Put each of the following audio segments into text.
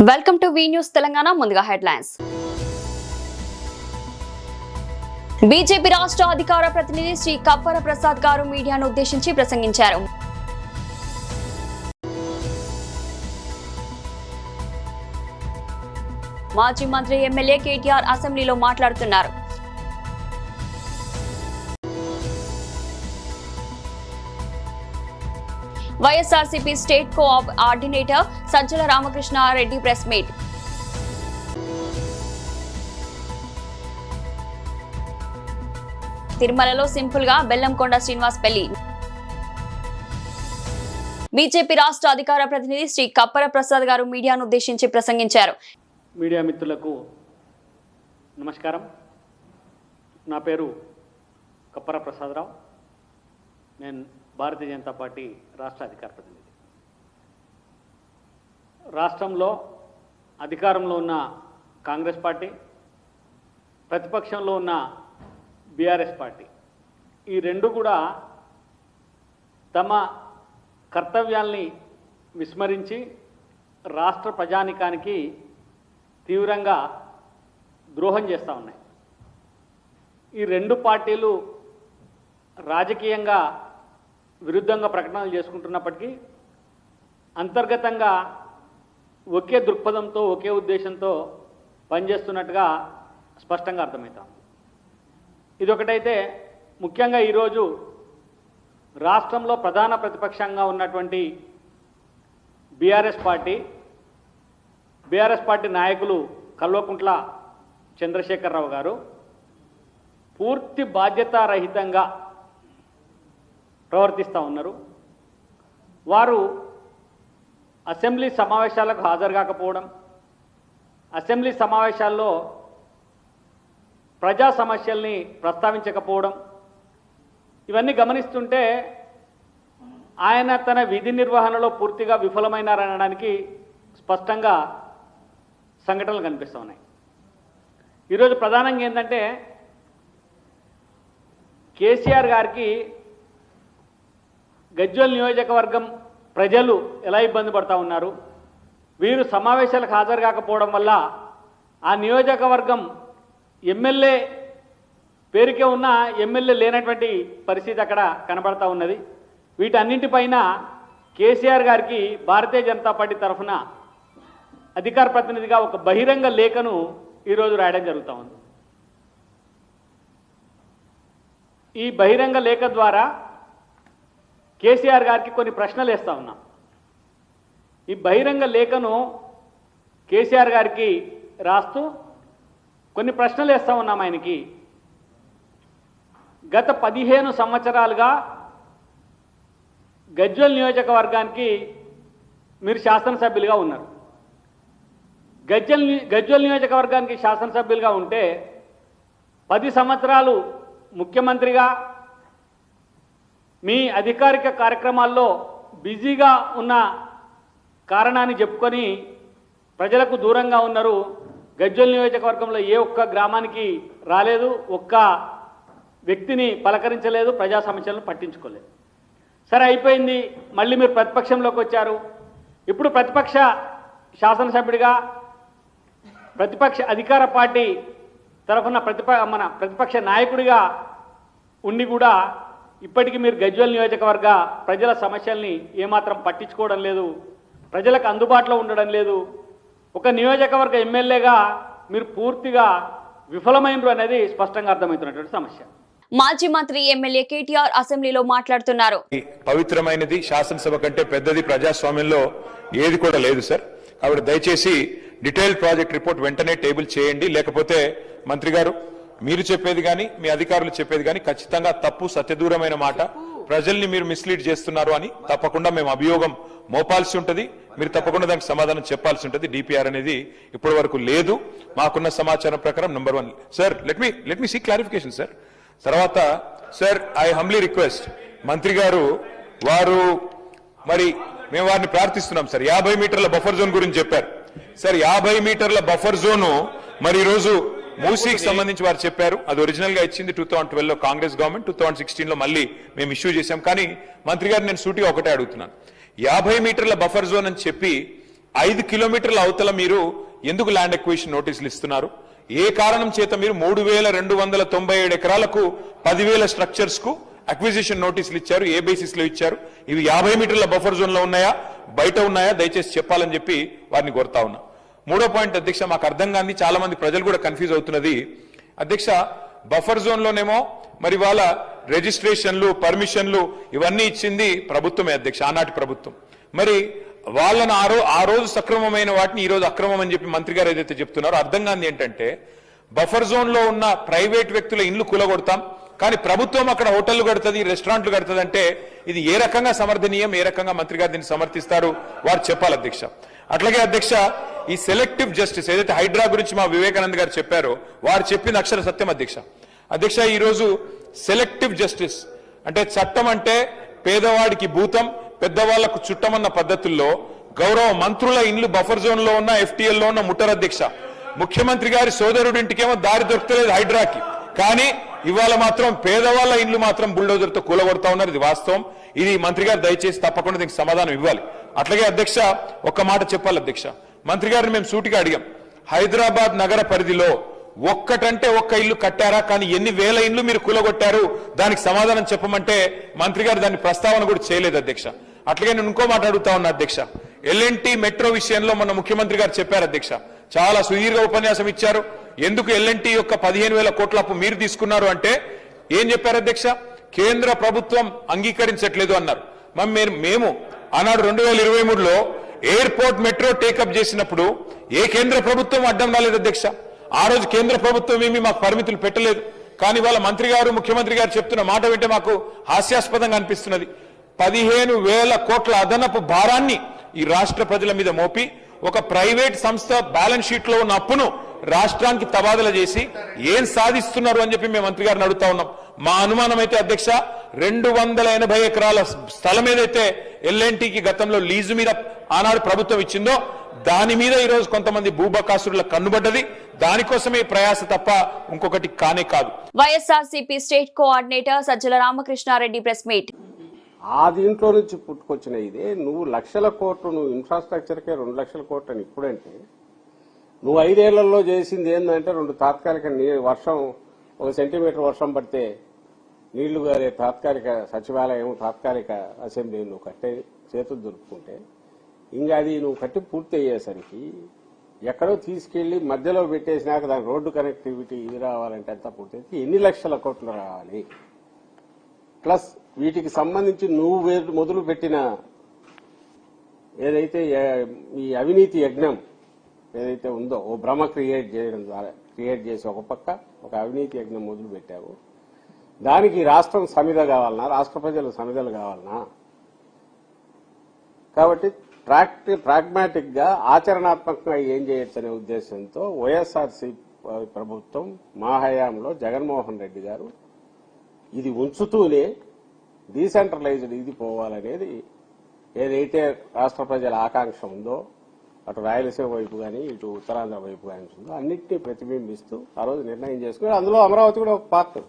Welcome to V news Telangana. ముందుగా headlines. BJP రాష్ట్ర అధికార ప్రతినిధి శ్రీ కప్పర ప్రసాద్ గారు మీడియాను ఉద్దేశించి ప్రసంగించారు. మాజీ మంత్రి ఎమ్మెల్యే కేటీఆర్ అసెంబ్లీలో మాట్లాడుతున్నారు. YSRCP state coordinator Sajjala Ramakrishna Reddy press meet. తిరుమలలో సింపుల్ గా బెల్లంకొండ శ్రీనివాస్ పెళ్లి. బీజేపీ రాష్ట్ర అధికార ప్రతినిధి శ్రీ కప్పర ప్రసాద్ గారు మీడియాను ఉద్దేశించి ప్రసంగించారు. మీడియా మిత్రులకు నమస్కారం. నా పేరు కప్పర ప్రసాదరావు. నేను భారతీయ జనతా పార్టీ రాష్ట్ర అధికార ప్రతినిధి. రాష్ట్రంలో అధికారంలో ఉన్న కాంగ్రెస్ పార్టీ, ప్రతిపక్షంలో ఉన్న బీఆర్ఎస్ పార్టీ, ఈ రెండు కూడా తమ కర్తవ్యాల్ని విస్మరించి రాష్ట్ర ప్రజానికానికి తీవ్రంగా ద్రోహం చేస్తూ ఉన్నాయి. ఈ రెండు పార్టీలు రాజకీయంగా విరుద్ధంగా ప్రకటనలు చేసుకుంటున్నప్పటికీ అంతర్గతంగా ఒకే దృక్పథంతో ఒకే ఉద్దేశంతో పనిచేస్తున్నట్టుగా స్పష్టంగా అర్థమవుతాం. ఇదొకటైతే ముఖ్యంగా ఈరోజు రాష్ట్రంలో ప్రధాన ప్రతిపక్షంగా ఉన్నటువంటి బీఆర్ఎస్ పార్టీ నాయకులు కల్వకుంట్ల చంద్రశేఖరరావు గారు పూర్తి బాధ్యతారహితంగా ప్రవర్తిస్తూ ఉన్నారు. వారు అసెంబ్లీ సమావేశాలకు హాజరు కాకపోవడం, అసెంబ్లీ సమావేశాల్లో ప్రజా సమస్యల్ని ప్రస్తావించకపోవడం, ఇవన్నీ గమనిస్తుంటే ఆయన తన విధి నిర్వహణలో పూర్తిగా విఫలమైనారనడానికి స్పష్టంగా సంఘటనలు కనిపిస్తూ ఉన్నాయి. ఈరోజు ప్రధానంగా ఏంటంటే కేసీఆర్ గారికి గజ్వేల్ నియోజకవర్గం ప్రజలు ఎలా ఇబ్బంది పడుతూ ఉన్నారు, వీరు సమావేశాలకు హాజరు కాకపోవడం వల్ల ఆ నియోజకవర్గం ఎమ్మెల్యే పేరుకే ఉన్న ఎమ్మెల్యే లేనటువంటి పరిస్థితి అక్కడ కనబడతా ఉన్నది. వీటన్నింటిపైన కేసీఆర్ గారికి భారతీయ జనతా పార్టీ తరఫున అధికార ప్రతినిధిగా ఒక బహిరంగ లేఖను ఈరోజు రాయడం జరుగుతూ ఉంది. ఈ బహిరంగ లేఖ ద్వారా కేసీఆర్ గారికి కొన్ని ప్రశ్నలు వేస్తూ ఉన్నాం. ఈ బహిరంగ లేఖను కేసీఆర్ గారికి రాస్తూ కొన్ని ప్రశ్నలు వేస్తూ ఉన్నాం ఆయనకి. గత 15 సంవత్సరాలుగా గజ్వేల్ నియోజకవర్గానికి మీరు శాసనసభ్యులుగా ఉన్నారు. గజ్వేల్ నియోజకవర్గానికి శాసనసభ్యులుగా ఉంటే 10 సంవత్సరాలు ముఖ్యమంత్రిగా మీ అధికారిక కార్యక్రమాల్లో బిజీగా ఉన్న కారణాన్ని చెప్పుకొని ప్రజలకు దూరంగా ఉన్నారు. గజ్వేల్ నియోజకవర్గంలో ఏ ఒక్క గ్రామానికి రాలేదు, ఒక్క వ్యక్తిని పలకరించలేదు, ప్రజా సమస్యలను పట్టించుకోలేదు. సరే అయిపోయింది, మళ్ళీ మీరు ప్రతిపక్షంలోకి వచ్చారు. ఇప్పుడు ప్రతిపక్ష శాసనసభ్యుడిగా ప్రతిపక్ష అధికార పార్టీ తరఫున ప్రతిపక్ష నాయకుడిగా ఉండి కూడా ఇప్పటికీ మీరు గజ్వేల్ నియోజకవర్గ ప్రజల సమస్యల్ని ఏమాత్రం పట్టించుకోవడం లేదు, ప్రజలకు అందుబాటులో ఉండడం లేదు. ఒక నియోజకవర్గ ఎమ్మెల్యేగా మీరు పూర్తిగా విఫలమైనరు అనేది స్పష్టంగా అర్థమవుతున్నటువంటి సమస్య. మాజీ మంత్రి ఎమ్మెల్యే కేటీఆర్ అసెంబ్లీలో మాట్లాడుతున్నారు. పవిత్రమైనది శాసనసభ కంటే పెద్దది ప్రజాస్వామ్యంలో ఏది కూడా లేదు సార్. కాబట్టి దయచేసి డీటెయిల్ ప్రాజెక్ట్ రిపోర్ట్ వెంటనే టేబుల్ చేయండి. లేకపోతే మంత్రి గారు మీరు చెప్పేది కానీ మీ అధికారులు చెప్పేది కానీ ఖచ్చితంగా తప్పు, సత్యదూరమైన మాట, ప్రజల్ని మీరు మిస్లీడ్ చేస్తున్నారు అని తప్పకుండా మేము అభియోగం మోపాల్సి ఉంటుంది. మీరు తప్పకుండా దానికి సమాధానం చెప్పాల్సి ఉంటుంది. డిపిఆర్ అనేది ఇప్పటి వరకు లేదు. మాకున్న సమాచారం ప్రకారం number 1 sir let me see clarification sir. తర్వాత సార్ ఐ హంబ్లీ రిక్వెస్ట్ మంత్రి గారు వారు మరి మేము వారిని ప్రార్థిస్తున్నాం సార్. 50 మీటర్ల బఫర్ జోన్ గురించి చెప్పారు సార్. 50 మీటర్ల బఫర్ జోను మరి ఈరోజు మూసీకి సంబంధించి వారు చెప్పారు. అది ఒరిజినల్ గా ఇచ్చింది 2012లో కాంగ్రెస్ గవర్నమెంట్, 2016లో మళ్ళీ మేము ఇష్యూ చేశాం. కానీ మంత్రి గారు నేను సూటిగా ఒకటే అడుగుతున్నాను, 50 మీటర్ల బఫర్ జోన్ అని చెప్పి 5 కిలోమీటర్ల అవతల మీరు ఎందుకు ల్యాండ్ ఎక్విజిషన్ నోటీసులు ఇస్తున్నారు? ఏ కారణం చేత మీరు 3,297 ఎకరాలకు 10,000 స్ట్రక్చర్స్ కు అక్విజిషన్ నోటీసులు ఇచ్చారు? ఏ బేసిస్ లో ఇచ్చారు? ఇవి 50 మీటర్ల బఫర్ జోన్ లో ఉన్నాయా, బయట ఉన్నాయా? దయచేసి చెప్పాలని చెప్పి వారిని కోరుతా ఉన్నా. మూడో పాయింట్ అధ్యక్ష, మాకు అర్థం కాని, చాలా మంది ప్రజలు కూడా కన్ఫ్యూజ్ అవుతున్నది అధ్యక్ష. బఫర్ జోన్ లోనేమో మరి వాళ్ళ రిజిస్ట్రేషన్లు, పర్మిషన్లు ఇవన్నీ ఇచ్చింది ప్రభుత్వమే అధ్యక్ష, ఆనాటి ప్రభుత్వం. మరి వాళ్ళను ఆ రోజు సక్రమమైన వాటిని ఈ రోజు అక్రమం అని చెప్పి మంత్రి గారు ఏదైతే చెప్తున్నారో అర్థం కాని ఏంటంటే, బఫర్ జోన్ లో ఉన్న ప్రైవేట్ వ్యక్తుల ఇండ్లు కూలగొడతాం, కానీ ప్రభుత్వం అక్కడ హోటళ్లు కడుతుంది, రెస్టారెంట్లు కడుతుంది అంటే ఇది ఏ రకంగా సమర్థనీయం, ఏ రకంగా మంత్రి గారు దీన్ని సమర్థిస్తారు వారు చెప్పాలి అధ్యక్ష. అట్లాగే అధ్యక్ష, ఈ సెలెక్టివ్ జస్టిస్ ఏదైతే హైడ్రా గురించి మా వివేకానంద్ గారు చెప్పారో వారు చెప్పింది అక్షర సత్యం అధ్యక్ష. అధ్యక్ష, ఈ రోజు సెలెక్టివ్ జస్టిస్ అంటే చట్టం అంటే పేదవాడికి భూతం, పెద్దవాళ్లకు చుట్టమన్న పద్ధతుల్లో గౌరవ మంత్రుల ఇండ్లు బఫర్ జోన్ లో ఉన్న, FTL లో ఉన్న ముట్టరు అధ్యక్ష. ముఖ్యమంత్రి గారి సోదరుడింటికేమో దారి దొరకలేదు హైడ్రాకి, కానీ ఇవాళ మాత్రం పేదవాళ్ల ఇండ్లు మాత్రం బుల్డోజర్ తో కూలగొడతా ఉన్నారు. ఇది వాస్తవం. ఇది మంత్రి గారు దయచేసి తప్పకుండా దీనికి సమాధానం ఇవ్వాలి. అట్లాగే అధ్యక్ష, ఒక్క మాట చెప్పాలి అధ్యక్ష, మంత్రి గారిని మేము సూటిగా అడిగాం, హైదరాబాద్ నగర పరిధిలో ఒక్కటంటే ఒక్క ఇల్లు కట్టారా, కానీ ఎన్ని వేల ఇండ్లు మీరు కూలగొట్టారు దానికి సమాధానం చెప్పమంటే మంత్రి గారు దాని ప్రస్తావన కూడా చేయలేదు అధ్యక్ష. అట్లాగే నేను ఇంకో మాట అడుగుతా ఉన్నా అధ్యక్ష, LNT మెట్రో విషయంలో మొన్న ముఖ్యమంత్రి గారు చెప్పారు అధ్యక్ష, చాలా సుదీర్ఘ ఉపన్యాసం ఇచ్చారు. ఎందుకు LNT యొక్క 15,000 కోట్ల అప్పు మీరు తీసుకున్నారు అంటే ఏం చెప్పారు అధ్యక్ష? కేంద్ర ప్రభుత్వం అంగీకరించట్లేదు అన్నారు. మేము ఆనాడు 2023లో ఎయిర్పోర్ట్ మెట్రో టేకప్ చేసినప్పుడు ఏ కేంద్ర ప్రభుత్వం అడ్డం రాలేదు అధ్యక్ష. ఆ రోజు కేంద్ర ప్రభుత్వం ఏమీ మాకు పరిమితులు పెట్టలేదు. కానీ వాళ్ళ మంత్రి గారు, ముఖ్యమంత్రి గారు చెప్తున్న మాట వింటే మాకు హాస్యాస్పదంగా అనిపిస్తున్నది. 15,000 కోట్ల అదనపు భారాన్ని ఈ రాష్ట్ర ప్రజల మీద మోపి ఒక ప్రైవేట్ సంస్థ బ్యాలెన్స్ షీట్ లో ఉన్న అప్పును రాష్ట్రానికి తబాదల చేసి ఏం సాధిస్తున్నారు అని చెప్పి మేము మంత్రి గారిని అడుగుతా ఉన్నాం. మా అనుమానం అయితే అధ్యక్ష, 280 ఎకరాల స్థలం ఏదైతే LNTకి గతంలో లీజు మీద ఆనాడు ప్రభుత్వం ఇచ్చిందో దాని మీద ఈ రోజు కొంతమంది భూబకాసురుల కన్నుబడ్డది. దానికోసమే ప్రయాస తప్ప ఇంకొకటి కానే కాదు. YSRCP state coordinator Sajjala Ramakrishna Reddy press meet. ఆ దీంట్లో నుంచి పుట్టుకొచ్చిన ఇదే నువ్వు లక్షల కోట్లు, నువ్వు ఇన్ఫ్రాస్ట్రక్చర్కే 2 లక్షల కోట్లు అని ఇప్పుడంటే, నువ్వు 5 ఏళ్లలో చేసింది ఏంటంటే 2 తాత్కాలిక వర్షం, 1 సెంటీమీటర్ వర్షం పడితే నీళ్లు గారే తాత్కాలిక సచివాలయం, తాత్కాలిక అసెంబ్లీ నువ్వు కట్టే చేతులు దొరుకుతుంటే, ఇంకా అది నువ్వు కట్టి పూర్తి అయ్యేసరికి ఎక్కడో తీసుకెళ్లి మధ్యలో పెట్టేసినాక దాని రోడ్డు కనెక్టివిటీ ఇది రావాలంటే అంతా పూర్తయితే ఎన్ని లక్షల కోట్లు రావాలి? ప్లస్ వీటికి సంబంధించి నువ్వు మొదలు పెట్టిన ఏదైతే ఈ అవినీతి యజ్ఞం ఏదైతే ఉందో, ఓ భ్రమ క్రియేట్ చేసి ఒక పక్క ఒక అవినీతి యజ్ఞం మొదలు పెట్టావు. దానికి రాష్ట్రం సమిధ కావాలన్నా, రాష్ట్ర ప్రజలు సమిధలు కావాలన్నా? కాబట్టి ప్రాగ్మాటిక్ గా ఆచరణాత్మకంగా ఏం చేయొచ్చు అనే ఉద్దేశంతో వైఎస్ఆర్సీ ప్రభుత్వం మా హయాంలో జగన్మోహన్ రెడ్డి గారు ఇది ఉంచుతూనే డీసెంట్రలైజ్డ్ ఇది పోవాలనేది ఏదైతే రాష్ట్ర ప్రజల ఆకాంక్ష ఉందో, అటు రాయలసీమ వైపు కానీ ఇటు ఉత్తరాంధ్ర వైపు కానీ ఉందో అన్నింటినీ ప్రతిబింబిస్తూ ఆ రోజు నిర్ణయం చేసుకుని, అందులో అమరావతి కూడా ఒక పార్ట్,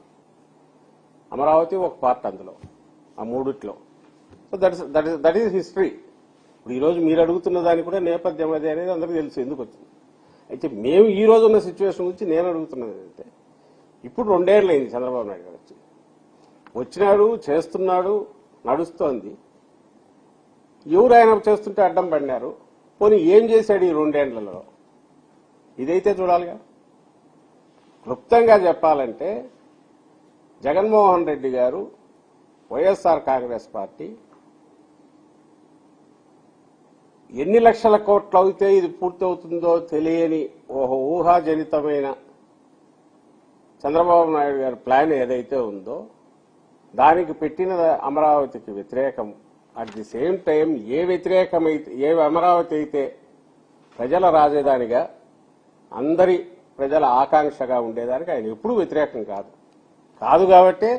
అమరావతి ఒక పార్ట్ అందులో, ఆ మూడిట్లో. So that is history. ఇప్పుడు ఈరోజు మీరు అడుగుతున్న దానికి కూడా నేపథ్యం అదే అనేది అందరికీ తెలుసు ఎందుకు వచ్చింది. అయితే మేము ఈ రోజు ఉన్న సిచ్యువేషన్ గురించి నేను అడుగుతున్నది ఏంటంటే, ఇప్పుడు 2 ఏళ్ళు అయింది చంద్రబాబు నాయుడు గారు వచ్చినాడు, చేస్తున్నాడు, నడుస్తోంది. ఎవరు ఆయన చేస్తుంటే అడ్డం పడినారు? పోనీ ఏం చేశాడు ఈ 2 ఏళ్లలో? ఇదైతే చూడాలిగా. క్లుప్తంగా చెప్పాలంటే జగన్మోహన్ రెడ్డి గారు, వైఎస్ఆర్ కాంగ్రెస్ పార్టీ ఎన్ని లక్షల కోట్లు అయితే ఇది పూర్తవుతుందో తెలియని ఊహాజనితమైన చంద్రబాబు నాయుడు గారి ప్లాన్ ఏదైతే ఉందో దానికి పెట్టిన అమరావతికి వ్యతిరేకం, అట్ ది సేమ్ టైం ఏ అమరావతి అయితే ప్రజల రాజధానిగా, అందరి ప్రజల ఆకాంక్షగా ఉండేదానికి ఆయన ఎప్పుడూ వ్యతిరేకం కాదు కాబట్టి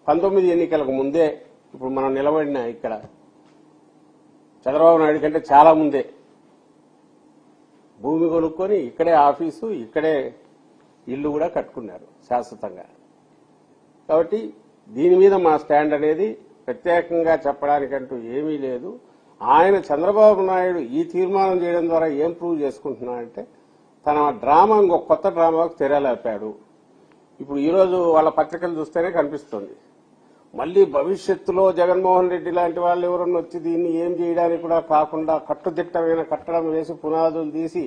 19 ఎన్నికలకు ముందే ఇప్పుడు మనం నిలబడిన ఇక్కడ చంద్రబాబు నాయుడు కంటే చాలా ముందే భూమి కొనుక్కొని ఇక్కడే ఆఫీసు, ఇక్కడే ఇల్లు కూడా కట్టుకున్నారు శాశ్వతంగా. కాబట్టి దీని మీద మా స్టాండ్ అనేది ప్రత్యేకంగా చెప్పడానికంటూ ఏమీ లేదు. ఆయన చంద్రబాబు నాయుడు ఈ తీర్మానం చేయడం ద్వారా ఏం ప్రూవ్ చేసుకుంటున్నాడంటే తన డ్రామా ఇంకొక కొత్త డ్రామాకు తెరలేపాడు. ఇప్పుడు ఈరోజు వాళ్ళ పత్రికలు చూస్తేనే కనిపిస్తుంది. మళ్లీ భవిష్యత్తులో జగన్మోహన్ రెడ్డి లాంటి వాళ్ళు ఎవరన్నా వచ్చి దీన్ని ఏం చేయడానికి కూడా కాకుండా కట్టుదిట్టమైన కట్టడం వేసి పునాదులు తీసి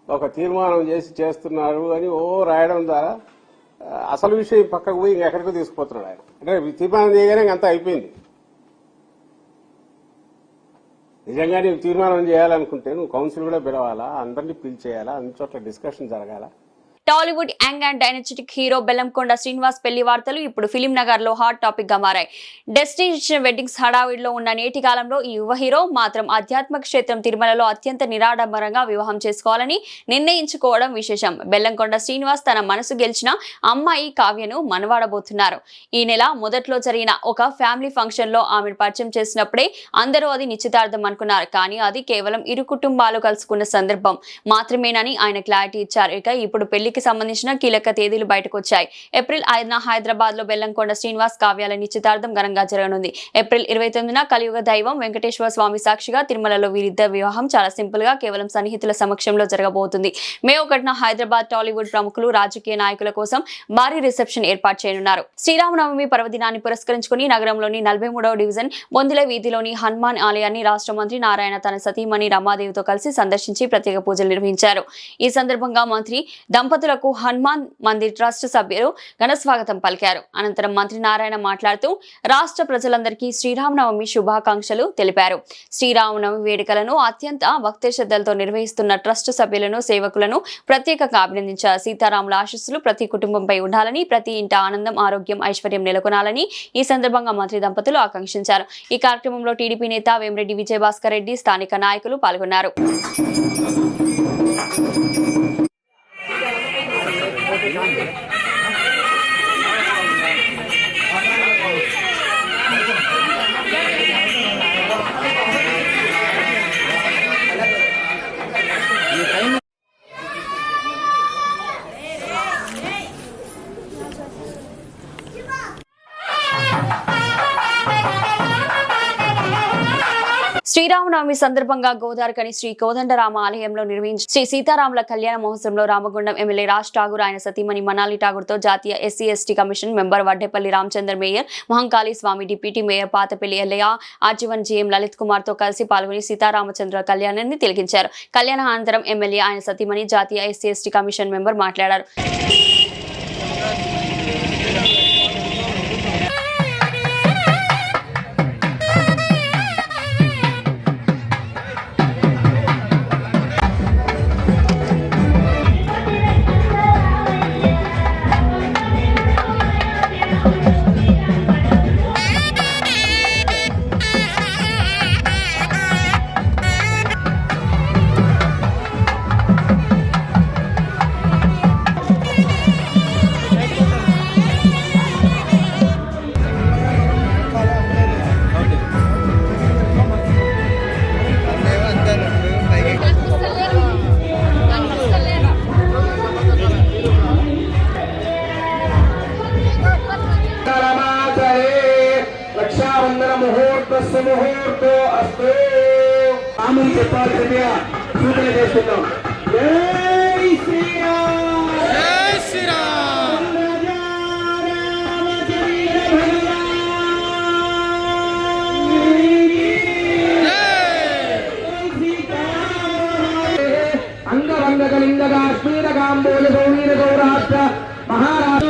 ఒక తీర్మానం చేసి చేస్తున్నారు అని రాయడం ద్వారా అసలు విషయం పక్కకు పోయి ఇంకెక్కడికి తీసుకుపోతున్నాడు ఆయన. అంటే తీర్మానం చేయగానే ఇంకంతా అయిపోయింది. నిజంగా నీకు తీర్మానం చేయాలనుకుంటే నువ్వు కౌన్సిల్ కూడా పిలవాలా, అందరినీ పిలిచేయాలా, అన్ని చోట్ల డిస్కషన్ జరగాల. Tollywood young and dynastic hero Bellamkonda Srinivas పెళ్లి వార్తలు ఇప్పుడు ఫిలిం నగర్ లో హాట్ టాపిక్ గా మారాయి. డెస్టినేషన్ వెడ్డింగ్స్ హడావిడిలో ఉన్న నేటి కాలంలో ఈ యువ హీరో మాత్రం ఆధ్యాత్మిక క్షేత్రం తిరుమలలో అత్యంత నిరాడంబరంగా వివాహం చేసుకోవాలని నిర్ణయించుకోవడం విశేషం. బెల్లంకొండ శ్రీనివాస్ తన మనసు గెలిచిన అమ్మాయి కావ్యను మనవాడబోతున్నారు. ఈ నెల మొదట్లో జరిగిన ఒక ఫ్యామిలీ ఫంక్షన్ లో ఆమెను పరిచయం చేసినప్పుడే అందరూ అది నిశ్చితార్థం అనుకున్నారు. కానీ అది కేవలం ఇరు కుటుంబాలు కలుసుకున్న సందర్భం మాత్రమేనని ఆయన క్లారిటీ ఇచ్చారు. ఇక ఇప్పుడు పెళ్లికి సంబంధించిన కీలక తేదీలు బయటకు వచ్చాయి. ఏప్రిల్ 5న హైదరాబాద్ లో బెల్లంకొండ శ్రీనివాస్ కావ్యాల నిశ్చితార్థం ఘనంగా జరగనుంది. ఏప్రిల్ 29న కలియుగ దైవం వెంకటేశ్వర స్వామి సాక్షిగా తిరుమలలో వీరిద్దరి వివాహం చాలా సింపుల్ గా కేవలం సన్నిహితుల సమక్షంలో జరగబోతుంది. మే 1న హైదరాబాద్ టాలీవుడ్ ప్రముఖులు రాజకీయ నాయకుల కోసం భారీ రిసెప్షన్ ఏర్పాటు చేయనున్నారు. శ్రీరామనవమి పర్వదినాన్ని పురస్కరించుకుని నగరంలోని 43వ డివిజన్ బొందిల వీధిలోని హనుమాన్ ఆలయాన్ని రాష్ట్ర మంత్రి నారాయణ తన సతీమణి రమాదేవితో కలిసి సందర్శించి ప్రత్యేక పూజలు నిర్వహించారు. ఈ సందర్భంగా మంత్రి దంపతులకు హనుమాన్ మందిర్ ట్రస్ట్ సభ్యులు ఘన స్వాగతం పలికారు. అనంతరం మంత్రి నారాయణ మాట్లాడుతూ రాష్ట్ర ప్రజలందరికీ శ్రీరామనవమి శుభాకాంక్షలు తెలిపారు. శ్రీరామనవమి వేడుకలను అత్యంత భక్తి శ్రద్ధలతో నిర్వహిస్తున్న ట్రస్ట్ సభ్యులను, సేవకులను ప్రత్యేకంగా అభినందించారు. సీతారాముల ఆశీస్సులు ప్రతి కుటుంబంపై ఉండాలని, ప్రతి ఇంట ఆనందం, ఆరోగ్యం, ఐశ్వర్యం నెలకొనాలని ఈ సందర్భంగా మంత్రి దంపతులు ఆకాంక్షించారు. ఈ కార్యక్రమంలో టీడీపీ నేత వేమిరెడ్డి విజయభాస్కర్ రెడ్డి, స్థానిక నాయకులు పాల్గొన్నారు. శ్రీరామనవమి సందర్భంగా గోదావరికని శ్రీ కోదండరామ ఆలయంలో నిర్వహించిన శ్రీ సీతారాముల కళ్యాణ మహోత్సవంలో రామగుండం ఎమ్మెల్యే రాజ్ ఠాగూర్, ఆయన సతీమణి మనాలి ఠాగూర్ తో జాతీయ SC ST commission member Vaddepalli Ramachandra, mayor Mahankali Swamy, deputy mayor Patapalli Yellaiah, Ajeevan GM Lalit Kumar తో కలిసి పాల్గొని సీతారామచంద్ర కళ్యాణాన్ని తిలకించారు. కళ్యాణ అనంతరం ఎమ్మెల్యే, ఆయన సతీమణి, జాతీయ ఎస్సీ/ఎస్టీ కమిషన్ మెంబర్ మాట్లాడారు. ముహూర్తో అస్తు ఆమె చెప్పాల్సిందిగా సూచన చేస్తున్నాం. జై శ్రీరామ్, జై శ్రీరామ్. అంగవంగకలింగగా స్మీరగాంబోజ గౌరీర గౌరాష్ట్ర మహారాష్ట్ర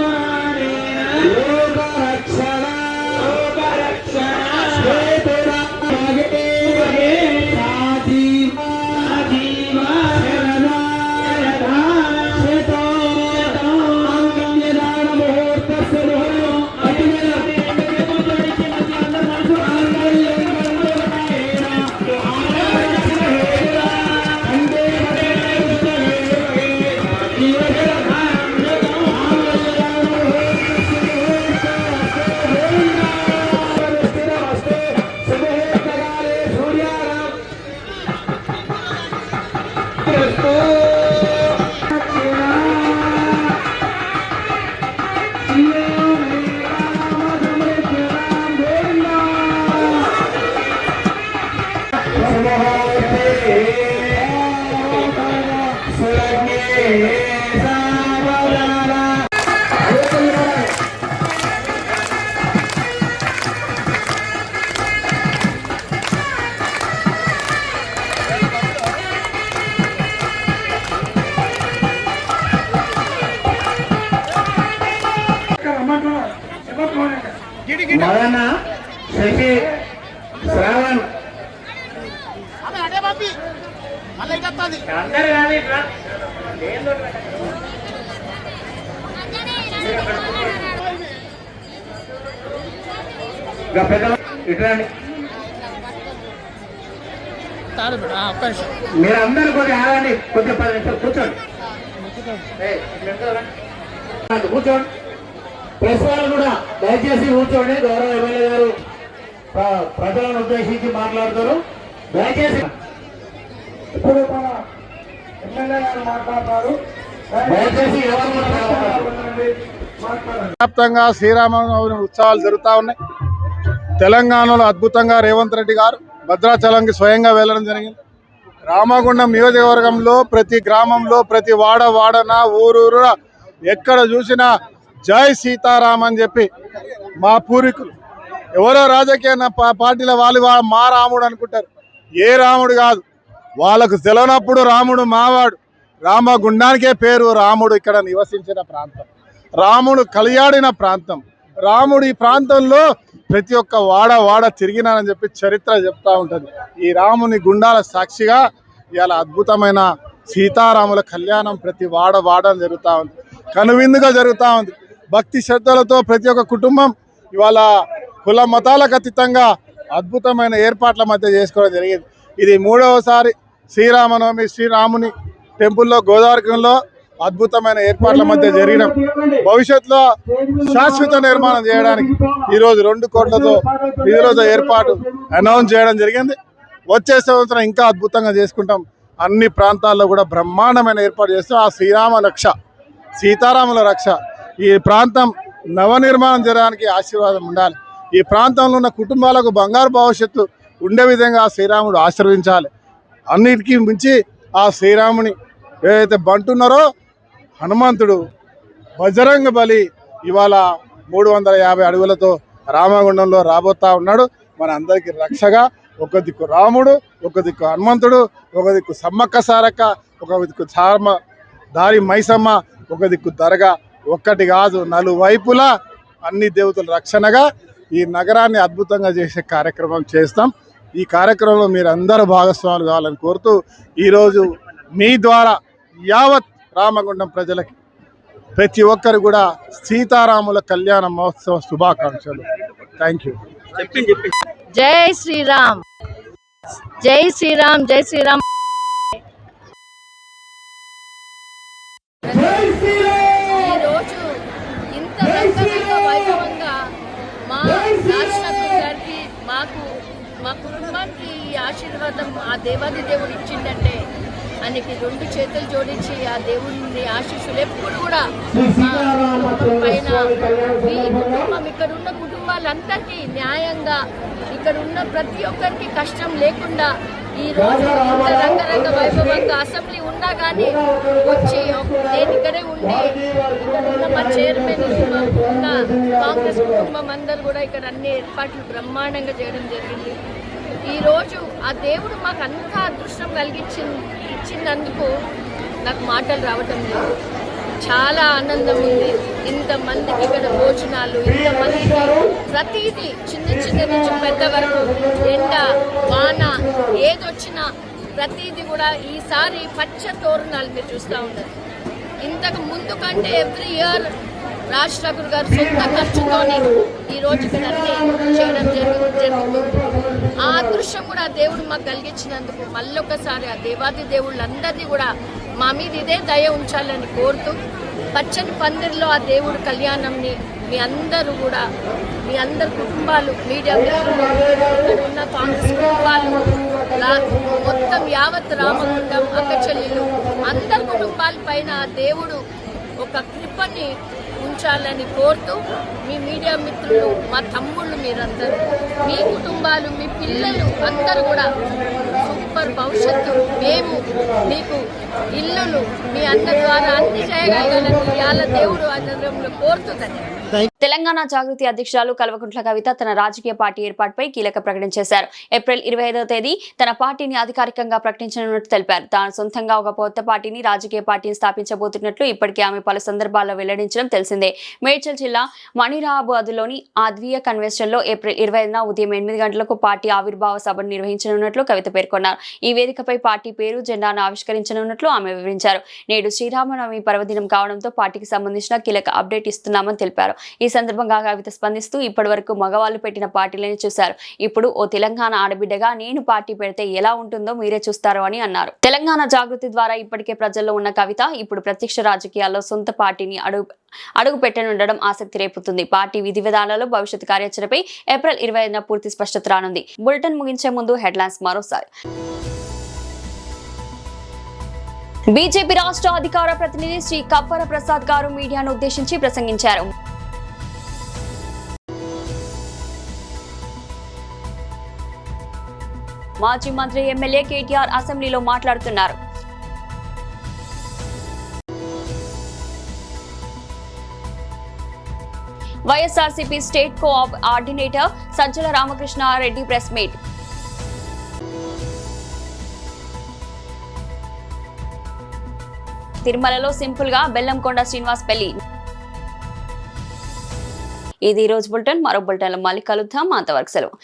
మదన శశి శ్రావణ్ అందరు కానీ పెద్దలు ఇట్లాంటి మీరందరూ కొద్దిగా ఆగండి, కొద్దిగా 10 నిమిషాలు కూర్చోండి. కూర్చోండి. ప్రెస్ వాళ్ళు కూడా దయచేసి కూర్చోండి. గౌరవ ఎమ్మెల్యే గారు ప్రజలను ఉద్దేశించి మాట్లాడతారు. దయచేసి ఇప్పుడు మన ఎమ్మెల్యే గారు మాట్లాడతారు. దయచేసి ఎవరు మాట్లాడండి. వ్యాప్తంగా శ్రీరామనవమి ఉత్సవాలు జరుగుతూ ఉన్నాయి. తెలంగాణలో అద్భుతంగా రేవంత్ రెడ్డి గారు భద్రాచలంకి స్వయంగా వెళ్ళడం జరిగింది. రామగుండం నియోజకవర్గంలో ప్రతి గ్రామంలో ప్రతి వాడన ఊరూర ఎక్కడ చూసినా జై సీతారాం అని చెప్పి మా పూర్వీకులు ఎవరో రాజకీయ పార్టీల వాళ్ళు మా రాముడు అనుకుంటారు. ఏ రాముడు కాదు, వాళ్ళకు తెలవనప్పుడు రాముడు మావాడు. రామగుండానికే పేరు రాముడు. ఇక్కడ నివసించిన ప్రాంతం, రాముడు కలియాడిన ప్రాంతం. రాముడు ఈ ప్రాంతంలో ప్రతి ఒక్క వాడ తిరిగినానని చెప్పి చరిత్ర చెప్తా ఉంటుంది. ఈ రాముని గుండాల సాక్షిగా ఇవాళ అద్భుతమైన సీతారాముల కళ్యాణం ప్రతి వాడ జరుగుతూ ఉంది. కనువిందుగా జరుగుతూ ఉంది. భక్తి శ్రద్ధలతో ప్రతి ఒక్క కుటుంబం ఇవాళ కుల మతాలకు అతీతంగా అద్భుతమైన ఏర్పాట్ల మధ్య చేసుకోవడం జరిగింది. ఇది 3వసారి శ్రీరామనవమి శ్రీరాముని టెంపుల్లో గోదావరిలో అద్భుతమైన ఏర్పాట్ల మధ్య జరిగిన భవిష్యత్తులో శాశ్వత నిర్మాణం చేయడానికి ఈరోజు 2 కోట్లతో నిధులతో ఏర్పాటు అనౌన్స్ చేయడం జరిగింది. వచ్చే సంవత్సరం ఇంకా అద్భుతంగా చేసుకుంటాం. అన్ని ప్రాంతాల్లో కూడా బ్రహ్మాండమైన ఏర్పాటు చేస్తాం. ఆ శ్రీరామ రక్ష, సీతారాముల రక్ష, ఈ ప్రాంతం నవనిర్మాణం చేయడానికి ఆశీర్వాదం ఉండాలి. ఈ ప్రాంతంలో ఉన్న కుటుంబాలకు బంగారు భవిష్యత్తు ఉండే విధంగా శ్రీరాముడు ఆశీర్వదించాలి. అన్నిటికీ మించి ఆ శ్రీరాముని ఏదైతే బంటున్నారో హనుమంతుడు బజరంగ బలి ఇవాళ 350 అడుగులతో రామగుండంలో రాబోతా ఉన్నాడు. మన అందరికీ రక్షగా ఒక దిక్కు రాముడు, ఒక దిక్కు హనుమంతుడు, ఒక దిక్కు సమ్మక్క సారక్క, ఒక దిక్కు చార్మ దారి మైసమ్మ, ఒక దిక్కు దర్గా. ఒక్కటి కాదు, 4 వైపులా అన్ని దేవతల రక్షణగా ఈ నగరాన్ని అద్భుతంగా చేసే కార్యక్రమం చేస్తాం. ఈ కార్యక్రమంలో మీరు అందరూ భాగస్వాములు కావాలని కోరుతూ ఈరోజు మీ ద్వారా యావత్ రామగుండం ప్రజలకి ప్రతి ఒక్కరు కూడా సీతారాముల కళ్యాణ మహోత్సవ శుభాకాంక్షలు. Thank you. జై శ్రీరామ్, జై శ్రీరామ్, జై శ్రీరామ్. ఈరోజు ఇంత రంగరంగ వైభవంగా మా రాష్ట్రపతి గారికి మా కుటుంబానికి ఈ ఆశీర్వాదం ఆ దేవాది దేవుడు ఇచ్చిందంటే ఆయనకి 2 చేతులు జోడించి ఆ దేవుడిని ఆశీస్సులు ఎప్పుడు కూడా పైన ఈ కుటుంబం ఇక్కడ ఉన్న కుటుంబాలందరికీ న్యాయంగా ఇక్కడ ఉన్న ప్రతి ఒక్కరికి కష్టం లేకుండా ఈ రోజు ఇంత రంగరంగ వైభవంగా అసెంబ్లీ ఉన్నా కానీ వచ్చి నేను ఇక్కడే ఉండి ఇక్కడ ఉన్న మా చైర్మన్ ఉన్న కాంగ్రెస్ కుటుంబం అందరూ కూడా ఇక్కడ అన్ని ఏర్పాట్లు బ్రహ్మాండంగా చేయడం జరిగింది. ఈరోజు ఆ దేవుడు మాకు అంత అదృష్టం ఇచ్చినందుకు నాకు మాటలు రావటం లేదు. చాలా ఆనందం ఉంది. ఇంతమందికి ఇక్కడ భోజనాలు, ఇంతమందికి ప్రతిదీ చిన్న నుంచి పెద్ద వరకు ఎండ వాన ఏదొచ్చినా ప్రతిదీ కూడా ఈసారి పచ్చ తోరణాలు మీరు చూస్తూ ఉన్నారు. ఇంతకు ముందు కంటే ఎవ్రీ ఇయర్ రాజ్ ఠాకూర్ గారు సొంత ఖర్చుతోని ఈరోజు ఇక్కడ అన్ని చేయడం జరుగుతుంది. ఆ అదృష్టం కూడా దేవుడు మాకు కలిగించినందుకు మళ్ళొకసారి ఆ దేవాది దేవుళ్ళందరినీ కూడా మా మీద ఇదే దయ ఉంచాలని కోరుతూ పచ్చని పందిరిలో ఆ దేవుడు కళ్యాణంని మీ అందరూ కూడా మీ అందరి కుటుంబాలు, మీడియా మిత్రులు, ఇక్కడ ఉన్న కాంగ్రెస్ కుటుంబాలు, మొత్తం యావత్ రామగుండం అక్క చెల్లెలు అందరి కుటుంబాల పైన దేవుడు ఒక కృపని ఉంచాలని కోరుతూ మీ మీడియా మిత్రులు, మా తమ్ముళ్ళు, మీరందరూ మీ కుటుంబాలు, మీ పిల్లలు అందరూ కూడా సూపర్ భవిష్యత్తు, మేము మీకు ఇల్లులు మీ అన్న ద్వారా అన్ని చేయగలగాలని ఇవాళ దేవుడు ఆధ్వర్యంలో కోరుతుందని తెలంగాణ జాగృతి అధ్యక్షురాలు కల్వకుంట్ల కవిత తన రాజకీయ పార్టీ ఏర్పాటుపై కీలక ప్రకటన చేశారు. ఏప్రిల్ 25వ తేదీ తన పార్టీని అధికారికంగా ప్రకటించనున్నట్టు తెలిపారు. తాను సొంతంగా ఒక కొత్త పార్టీని రాజకీయ పార్టీని స్థాపించబోతున్నట్లు ఇప్పటికే ఆమె పలు సందర్భాల్లో వెల్లడించడం తెలిసిందే. మేడ్చల్ జిల్లా మణిరాబాద్లోని ఆద్వీయ కన్వెన్షన్ లో ఏప్రిల్ 25న ఉదయం 8 గంటలకు పార్టీ ఆవిర్భావ సభను నిర్వహించనున్నట్లు కవిత పేర్కొన్నారు. ఈ వేదికపై పార్టీ పేరు, జెండాను ఆవిష్కరించనున్నట్లు ఆమె వివరించారు. నేడు శ్రీరామనవమి పర్వదినం కావడంతో పార్టీకి సంబంధించిన కీలక అప్డేట్ ఇస్తున్నామని తెలిపారు. ఈ సందర్భంగా కవిత స్పందిస్తూ ఇప్పటి వరకు మగవాళ్ళు పెట్టిన పార్టీలని చూశారు. ఇప్పుడు ఓ తెలంగాణ ఆడబిడ్డగా నేను పార్టీ పెడితే ఎలా ఉంటుందో మీరే చూస్తారు అని అన్నారు. తెలంగాణ జాగృతి ద్వారా ఇప్పటికే ప్రజల్లో ఉన్న కవిత ఇప్పుడు ప్రత్యక్ష రాజకీయాల్లో సొంత పార్టీని అడుగు పెట్టనుండడం ఆసక్తి రేపుతుంది. పార్టీ విధి విధానాల్లో భవిష్యత్ కార్యాచరణపై ఏప్రిల్ 25న పూర్తి స్పష్టత రానుంది. బులెటిన్ ముగించే ముందు హెడ్లైన్స్ మరోసారి. బీజేపీ రాష్ట్ర అధికార ప్రతినిధి శ్రీ కప్పర ప్రసాద్ గారు మీడియాను ఉద్దేశించి ప్రసంగించారు. మాజీ మంత్రి ఎమ్మెల్యే కేటీఆర్ అసెంబ్లీలో మాట్లాడుతున్నారు. YSRCP state coordinator Sajjala Ramakrishna Reddy press meet. తిరుమలలో సింపుల్ గా బెల్లంకొండ శ్రీనివాస్ పెళ్లి. ఇది ఈ రోజు బులెటిన్. మరో బులెటిన్లో మళ్ళీ కలుద్దాం. అంతవరకు సెలవు.